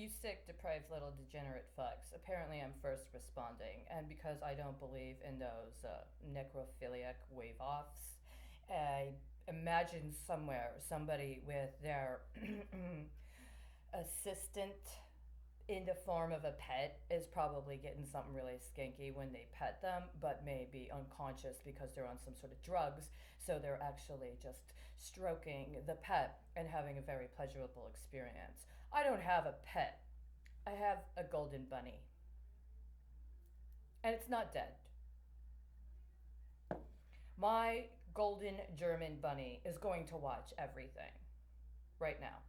You sick, depraved little degenerate fucks. Apparently, I'm first responding, and because I don't believe in those necrophiliac wave offs, I imagine somewhere somebody with their assistant in the form of a pet is probably getting something really skanky when they pet them, but may be unconscious because they're on some sort of drugs. So they're actually just stroking the pet and having a very pleasurable experience. I don't have a pet. I have a golden bunny. And it's not dead. My golden German bunny is going to watch everything right now.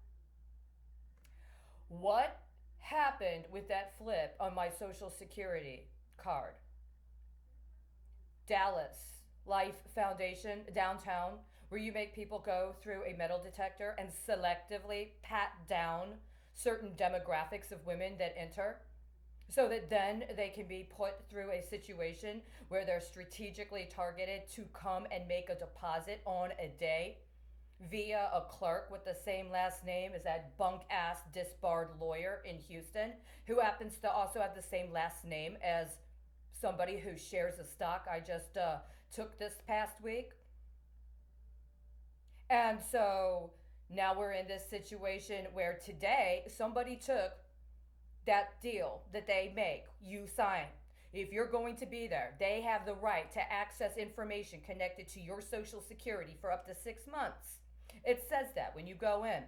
What happened with that flip on my social security card? Dallas Life Foundation downtown, where you make people go through a metal detector and selectively pat down certain demographics of women that enter so that then they can be put through a situation where they're strategically targeted to come and make a deposit on a day via a clerk with the same last name as that bunk ass disbarred lawyer in Houston who happens to also have the same last name as somebody who shares a stock I just took this past week. And so now we're in this situation where today somebody took that deal that they make, you sign. If you're going to be there, they have the right to access information connected to your social security for up to 6 months. It says that when you go in.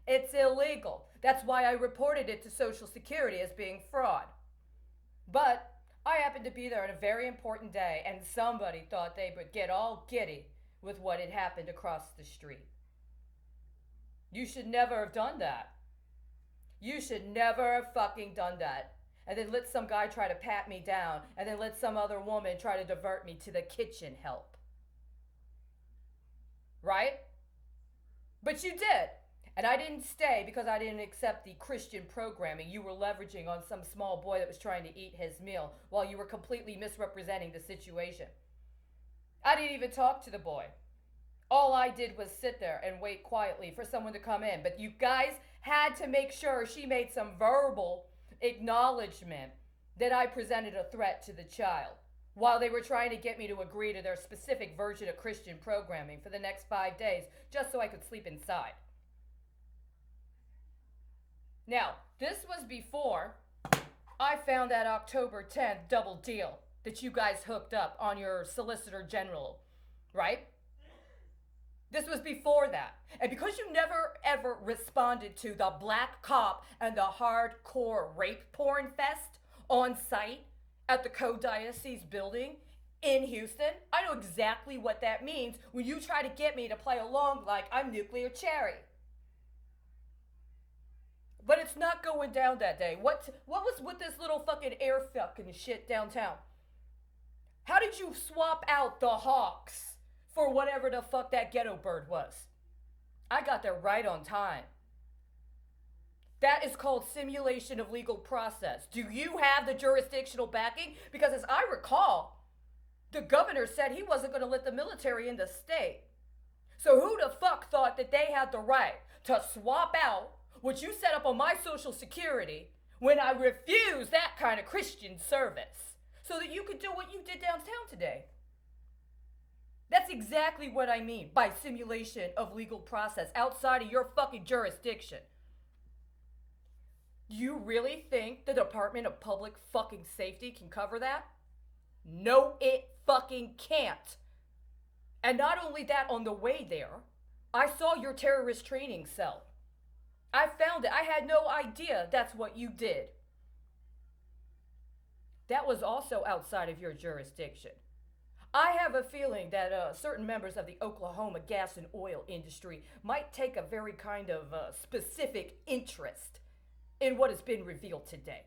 It's illegal. That's why I reported it to Social Security as being fraud. But I happened to be there on a very important day, and somebody thought they would get all giddy with what had happened across the street. You should never have done that. You should never have fucking done that. And then let some guy try to pat me down, and then let some other woman try to divert me to the kitchen help. Right? But you did. And I didn't stay because I didn't accept the Christian programming you were leveraging on some small boy that was trying to eat his meal while you were completely misrepresenting the situation. I didn't even talk to the boy. All I did was sit there and wait quietly for someone to come in. But you guys had to make sure she made some verbal acknowledgement that I presented a threat to the child while they were trying to get me to agree to their specific version of Christian programming for the next 5 days just so I could sleep inside. Now, this was before I found that October 10th double deal that you guys hooked up on your Solicitor General, right? This was before that. And because you never ever responded to the black cop and the hardcore rape porn fest on site at the Co-Diocese building in Houston, I know exactly what that means when you try to get me to play along like I'm Nuclear Cherry. But it's not going down that day. What was with this little fucking air fucking shit downtown? How did you swap out the Hawks for whatever the fuck that ghetto bird was? I got there right on time. That is called simulation of legal process. Do you have the jurisdictional backing? Because as I recall, the governor said he wasn't going to let the military in the state. So who the fuck thought that they had the right to swap out what you set up on my Social Security when I refused that kind of Christian service so that you could do what you did downtown today? That's exactly what I mean by simulation of legal process outside of your fucking jurisdiction. You really think the Department of Public fucking Safety can cover that? No, it fucking can't. And not only that, on the way there, I saw your terrorist training cell. I found it. I had no idea that's what you did. That was also outside of your jurisdiction. I have a feeling that certain members of the Oklahoma gas and oil industry might take a very kind of specific interest in what has been revealed today.